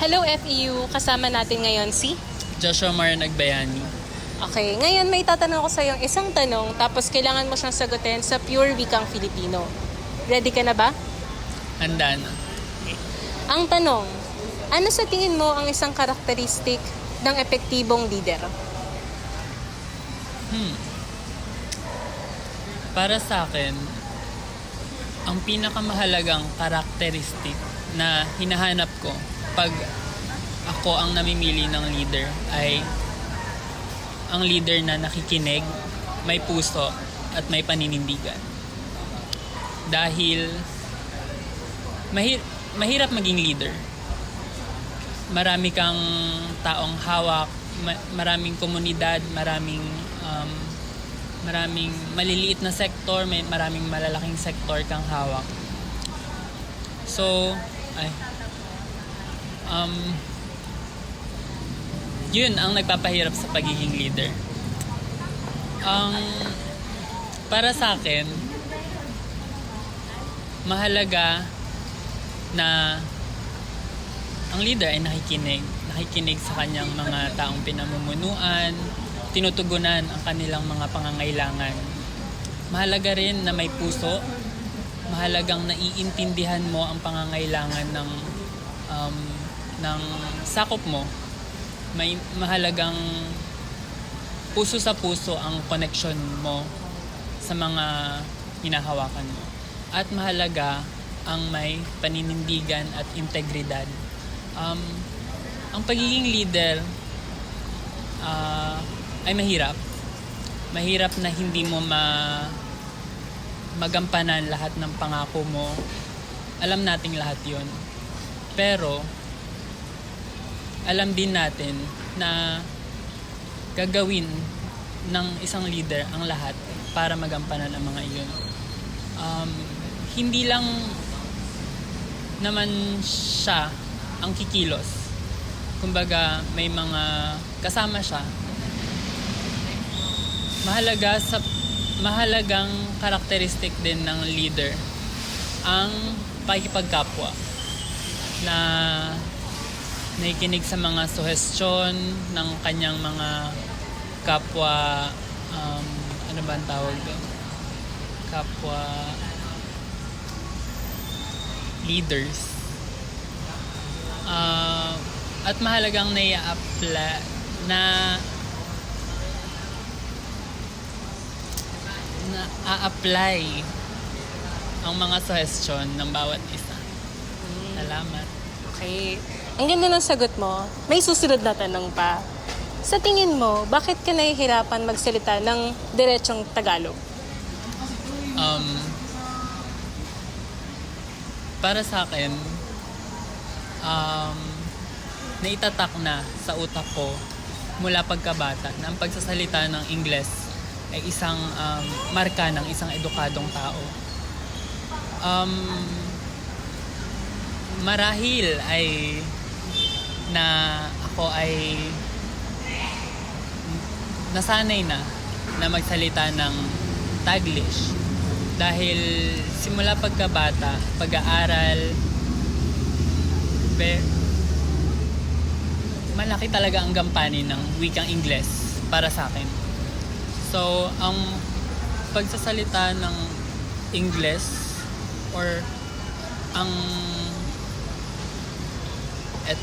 Hello FEU, kasama natin ngayon si... Joshua Mar Nagbayani. Okay, ngayon may tatanong ko sa yung isang tanong tapos kailangan mo siyang sagutin sa pure wikang Filipino. Ready ka na ba? Handa na. Ang tanong, ano sa tingin mo ang isang karakteristik ng epektibong leader? Para sa akin, ang pinakamahalagang karakteristik na hinahanap ko pag ako ang namimili ng leader ay ang leader na nakikinig, may puso at may paninindigan. Dahil mahirap maging leader. Marami kang taong hawak, maraming komunidad, maraming maliliit na sektor, may maraming malalaking sektor kang hawak. So, yun ang nagpapahirap sa pagiging leader. Para sa akin, mahalaga na ang leader ay nakikinig sa kanyang mga taong pinamumunuan, tinutugunan ang kanilang mga pangangailangan. Mahalaga rin na may puso, mahalagang naiintindihan mo ang pangangailangan ng sakop mo. May mahalagang puso sa puso ang connection mo sa mga hinahawakan mo. At mahalaga ang may paninindigan at integridad. Ang pagiging leader ay mahirap. Mahirap na hindi mo magampanan lahat ng pangako mo. Alam nating lahat yon. Pero alam din natin na gagawin ng isang leader ang lahat para magampanan ang mga iyon. Hindi lang naman siya ang kikilos. Kumbaga, may mga kasama siya. Mahalagang karakteristik din ng leader ang pakikipagkapwa na nakikinig sa mga suhestyon ng kanyang mga kapwa, ano ba ang tawag doon? Kapwa leaders. At mahalagang na-apply ang mga suggestion ng bawat isa. Salamat. Okay. Ang ganda ng sagot mo. May susunod na tanong pa. Sa tingin mo, bakit ka nahihirapan magsalita ng diretsong Tagalog? Para sa akin, naitatak na sa utak ko mula pagkabata na ang pagsasalita ng Ingles ay isang marka ng isang edukadong tao. Marahil ay na ako ay nasanay na magsalita ng Taglish dahil simula pagkabata, pag-aaral, malaki talaga ang gampanin ng wikang Ingles para sa akin. So, ang pagsasalita ng Ingles or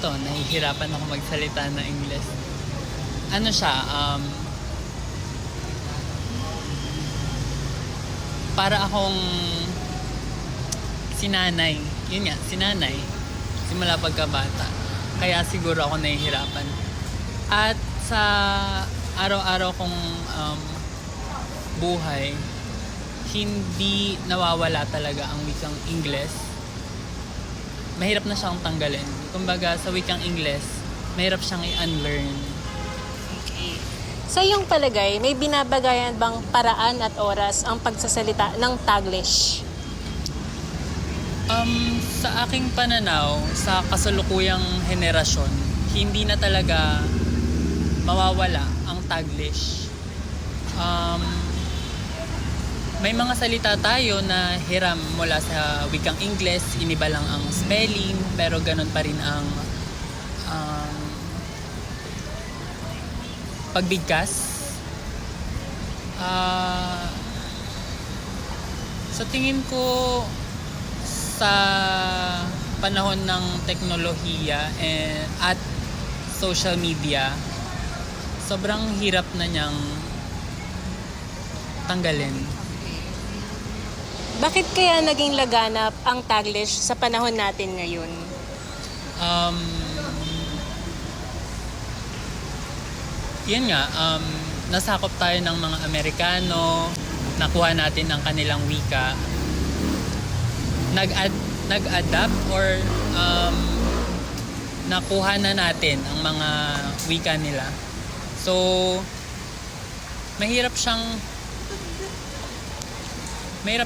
nahihirapan ako magsalita ng Ingles. Ano siya, para akong sinanay. Yun nga, sinanay. Simula pagkabata. Kaya siguro ako nahihirapan. At sa araw-araw kong buhay, hindi nawawala talaga ang wikang Ingles. Mahirap na siyang tanggalin. Kumbaga, sa wikang Ingles, mahirap siyang i-unlearn. Okay. Sa iyong palagay, may binabagayan bang paraan at oras ang pagsasalita ng Taglish? Sa aking pananaw, sa kasalukuyang henerasyon, hindi na talaga mawawala ang Taglish. May mga salita tayo na hiram mula sa wikang Ingles, iniba lang ang spelling, pero ganun pa rin ang um, pagbigkas. Sa tingin ko, sa panahon ng teknolohiya at social media, sobrang hirap na niyang tanggalin. Bakit kaya naging laganap ang Taglish sa panahon natin ngayon? Yan nga, nasakop tayo ng mga Amerikano, nakuha natin ang kanilang wika, nag-adapt or nakuha na natin ang mga wika nila. So, mahirap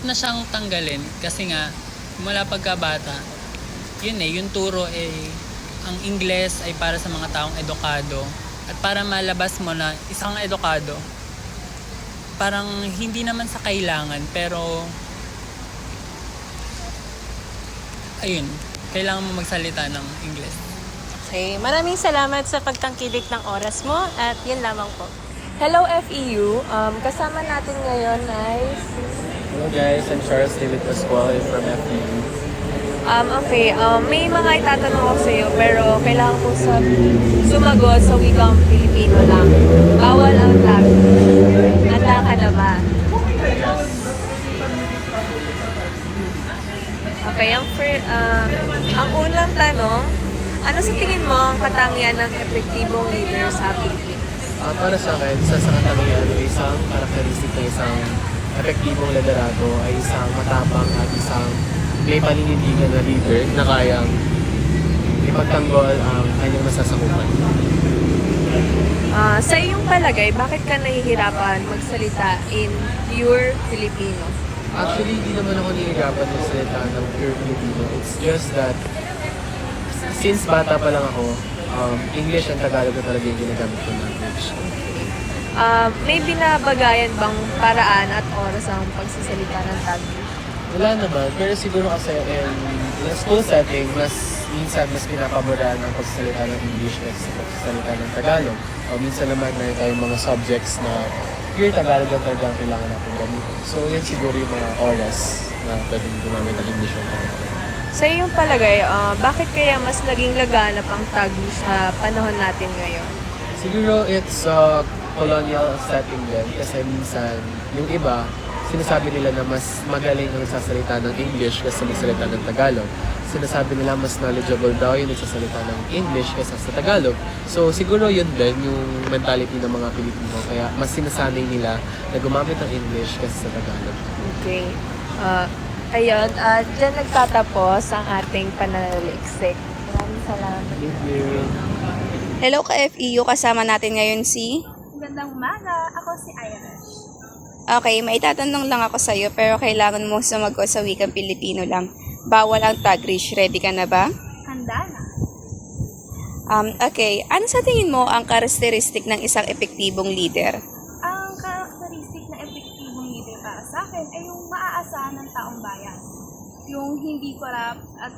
na siyang tanggalin kasi nga, mula pagkabata, yung turo ang Ingles ay para sa mga taong edukado. At para malabas mo na isang edukado, parang hindi naman sa kailangan, pero ayun, kailangan mo magsalita ng Ingles. Okay, maraming salamat sa pagtangkilik ng oras mo at yun lamang po. Hello FEU, kasama natin ngayon ay Hello guys, I'm Charles David Pascual from FEU. May mga itatanong ako sa iyo pero kailangan ko sumagot sa wikang Pilipino lang. Bawal ang Taglish. Handa ka na ba? Okay, ang unang tanong, ano sa tingin mo ang katangian ng epektibong leader sa Pilipinas? Para sa akin, isa sa katangian o isang karakteristik ng isang epektibong liderato ay isang matapang at isang may paninindigan na leader na kayang ipagtanggol ang kanyang nasasakupan. Sa iyong palagay, bakit ka nahihirapan magsalita in pure Filipino? Actually, hindi naman ako nahihirapan magsalita ng pure Filipino. It's just that, since bata pa lang ako, English and Tagalog na talaga yung ginagamit ko language. May binabagayan bang paraan at oras ang pagsasalita ng Taglish? Wala naman, pero siguro kasi in a school setting, minsan mas pinapaboran ang pagsasalita ng English kaysa sa pagsasalita ng Tagalog. O minsan naman meron tayong mga subjects na pure Tagalog ang talagang kailangan natin gamitin. So yan siguro yung mga oras na pwedeng gumamit ng English o Tagalog. Sa iyong palagay, bakit kaya mas naging laganap ang Taglish sa panahon natin ngayon? Siguro it's a colonial setting din kasi minsan yung iba, sinasabi nila na mas magaling ang nagsasalita ng English kaysa magsalita ng Tagalog. Sinasabi nila mas knowledgeable daw yung nagsasalita ng English kaysa sa Tagalog. So siguro yun din yung mentality ng mga Pilipino. Kaya mas sinasanay nila na gumamit ng English kaysa sa Tagalog. Okay. Ayun, dyan nagtatapos ang ating pananaliksik. Maraming salamat. Thank you. Hello ka-FEU, kasama natin ngayon si... Magandang umaga, ako si Irish. Okay, may tatanong lang ako sa'yo pero kailangan mo sumagot sa wikang Pilipino lang. Bawal ang Taglish. Ready ka na ba? Handa na. Okay, ano sa tingin mo ang karakteristik ng isang epektibong leader? Ang karakteristik na epektibong leader para sa akin ay yung maaasahan ng taong bayan. Yung hindi corrupt at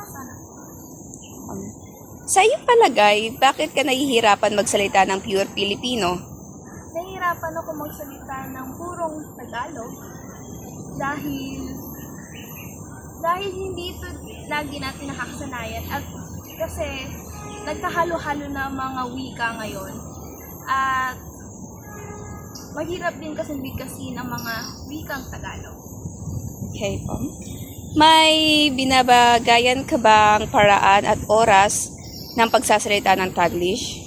sana. Sa iyong palagay, bakit ka nahihirapan magsalita ng pure Filipino? Nahihirapan ako magsalita ng purong Tagalog dahil hindi ito lagi natin nakakasanayan at kasi nagkahalo-halo na mga wika ngayon at mahirap din kasi bigkasin ang mga wikang Tagalog. Okay po. May binabagayan ka bang paraan at oras ng pagsasalita ng Taglish?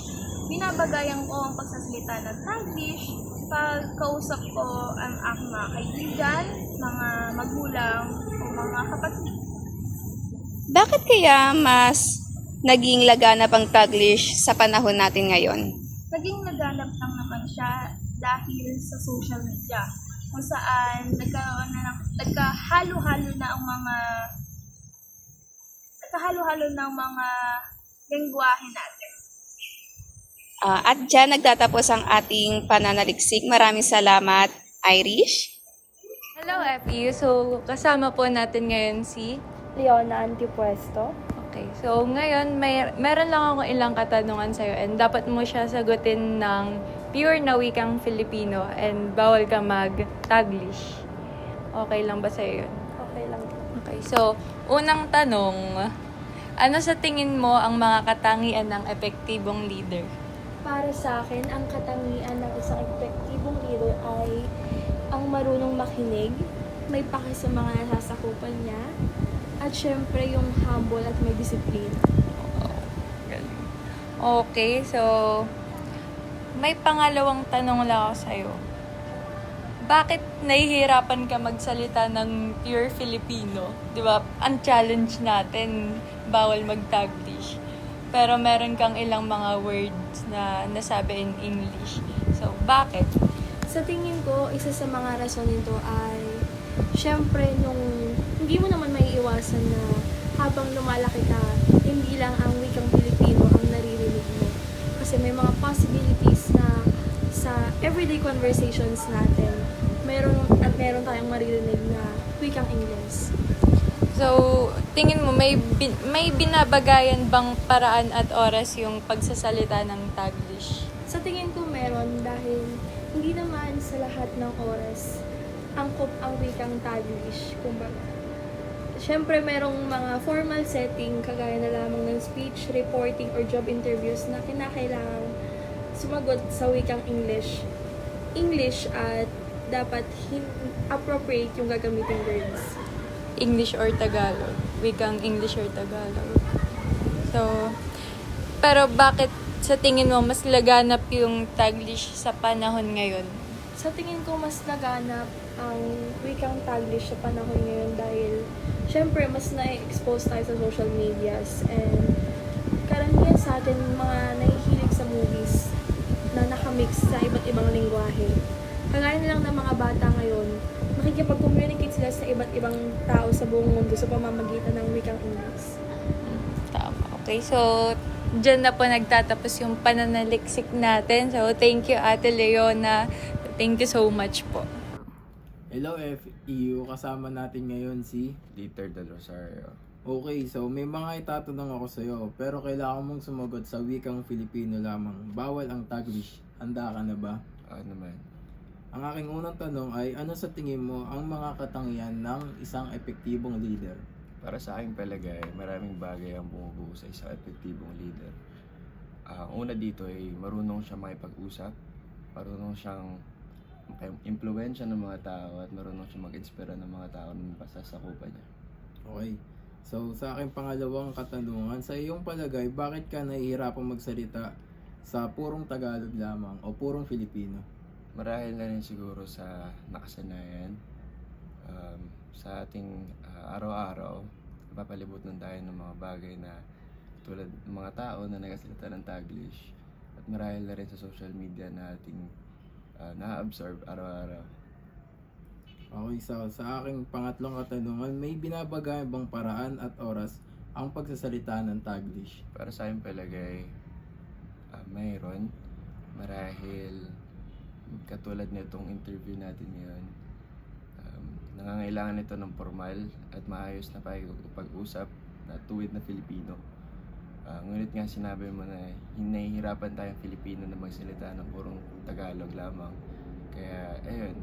Binabagayan ko ang pagsasalita ng Taglish pag kausap ko ang aking mga kaibigan, mga magulang, o mga kapatid. Bakit kaya mas naging laganap ang Taglish sa panahon natin ngayon? Naging naganap lang naman siya dahil sa social media kung saan nagkahalo-halo ng mga lengguwahe natin. At dyan nagtatapos ang ating pananaliksik. Maraming salamat, Irish. Hello FEU, so kasama po natin ngayon si Leona Antipuesto. Okay, so ngayon meron lang ako ilang katanungan sa'yo and dapat mo siya sagutin ng pure na wikang Filipino and bawal ka mag-Taglish. Okay lang ba sa'yo yun? Okay lang. Okay, so unang tanong, ano sa tingin mo ang mga katangian ng epektibong leader? Para sa akin, ang katangian ng isang epektibong leader ay ang marunong makinig, may paki sa mga nasasakupan niya, at syempre yung humble at may disiplina. Okay, so may pangalawang tanong lang ako sa'yo. Bakit nahihirapan ka magsalita ng pure Filipino? Di ba? Ang challenge natin, bawal mag-Taglish. Pero meron kang ilang mga words na nasabi in English. So, bakit? Sa tingin ko, isa sa mga rason nito ay syempre hindi mo naman maiiwasan na habang lumalaki ka, hindi lang ang wikang Pilipino ang naririnig mo. Kasi may mga possibilities na sa everyday conversations natin, meron tayong maririnig na wikang Ingles. So, tingin mo, may binabagayan bang paraan at oras yung pagsasalita ng Taglish? Sa tingin ko meron dahil hindi naman sa lahat ng oras angkop ang wikang Taglish. Kumbaga, syempre merong mga formal setting kagaya na lamang ng speech, reporting, or job interviews na kinakailangan sumagot sa wikang English at dapat appropriate yung gagamiting words. English or Tagalog? Wikang English or Tagalog? So, pero bakit sa tingin mo mas laganap yung Taglish sa panahon ngayon? Sa tingin ko mas laganap ang wikang Taglish sa panahon ngayon dahil syempre mas na-expose tayo sa social medias and karamihan sa atin mga nahihilig sa movies na nakamix sa iba't ibang lingwahe. Kagaya na lang ng mga bata ngayon, makikipag-communicate sila sa iba't ibang tao sa buong mundo sa pamamagitan ng wikang English. Tama. Okay, so dyan na po nagtatapos yung pananaliksik natin. So, thank you, Ate Leona. Thank you so much po. Hello FEU, kasama natin ngayon si Dieter Del Rosario. Okay, so may mga itatanong ako sa'yo, pero kailangan mong sumagot sa wikang Filipino lamang. Bawal ang Taglish. Handa ka na ba? Ano naman? Ang aking unang tanong ay, ano sa tingin mo ang mga katangian ng isang epektibong leader? Para sa aking palagay, maraming bagay ang bumubuo sa isang epektibong leader. Ang una dito ay marunong siyang makipag-usap, marunong siyang impluwensya ng mga tao at marunong siyang mag-inspira ng mga tao na pasasakupan niya. Okay. So, sa aking pangalawang katanungan, sa iyong palagay, bakit ka nahihirapang magsalita sa purong Tagalog lamang o purong Filipino? Marahil na rin siguro sa nakasanayan, sa ating araw-araw, napapalibutan tayo ng mga bagay na tulad ng mga tao na nagasalita ng Taglish at marahil na rin sa social media na ating na-absorb araw-araw. Okay, so sa aking pangatlong katanungan, may binabagay bang paraan at oras ang pagsasalita ng Taglish? Para sa aking palagay, mayroon. Marahil katulad nitong interview natin ngayon, nangangailangan ito ng formal at maayos na pag-usap na tuwid na Filipino. Ngunit nga sinabi mo na nahihirapan tayong Filipino na magsalita ng purong Tagalog lamang. Kaya, ayun.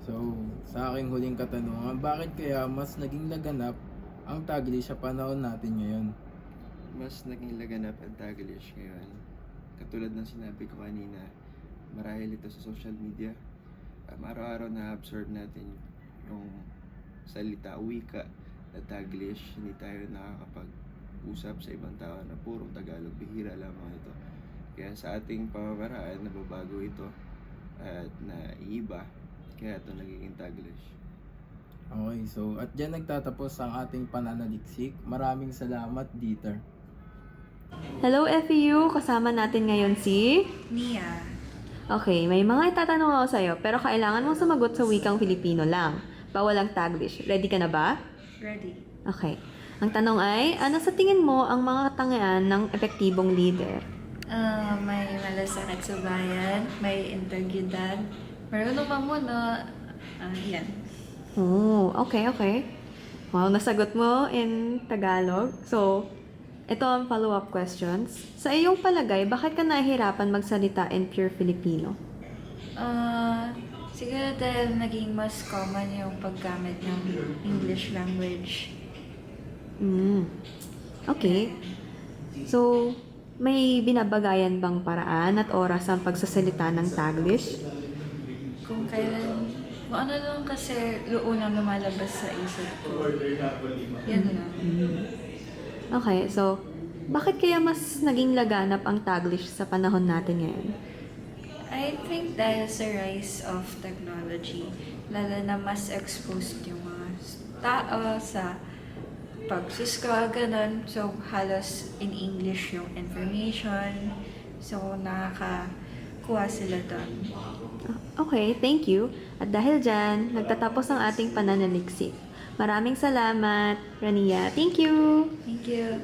So, sa aking huling katanungan, bakit kaya mas naging laganap ang Taglish sa panahon natin ngayon? Mas naging laganap ang Taglish ngayon. Katulad ng sinabi ko kanina, marahil ito sa social media. Araw-araw na-absorb natin yung salita, wika na Taglish. Hindi tayo nakakapag-usap sa ibang tao na purong Tagalog. Bihira lamang ito. Kaya sa ating pamamaraan, nababago ito at naiiba. Kaya ito nagiging Taglish. Okay, so at dyan nagtatapos ang ating pananaliksik. Maraming salamat, Dieter. Hello FEU, kasama natin ngayon si... Nia. Okay, may mga itatanong ako sa'yo, pero kailangan mong sumagot sa wikang Filipino lang. Bawal ang Taglish. Ready ka na ba? Ready. Okay. Ang tanong ay, ano sa tingin mo ang mga katangian ng epektibong leader? May malasakit sa bayan, may integridad, marunong mamuno, yan. Oh, okay. Wow, nasagot mo in Tagalog. So, ito ang follow-up questions. Sa iyong palagay, bakit ka nahihirapan magsalita in pure Filipino? Siguro dahil naging mas common yung paggamit ng English language. Okay. So, may binabagayan bang paraan at oras ang pagsasalita ng Taglish? Kung ano lang kasi unang lumalabas sa isip ko. Yan lang. Okay, so, bakit kaya mas naging laganap ang Taglish sa panahon natin ngayon? I think dahil sa rise of technology, lalo na mas exposed yung mga tao sa pag-scroll, ganun. So, halos in English yung information. So, nakakakuha sila doon. Okay, thank you. At dahil dyan, nagtatapos ang ating pananaliksik. Maraming salamat, Rania. Thank you! Thank you!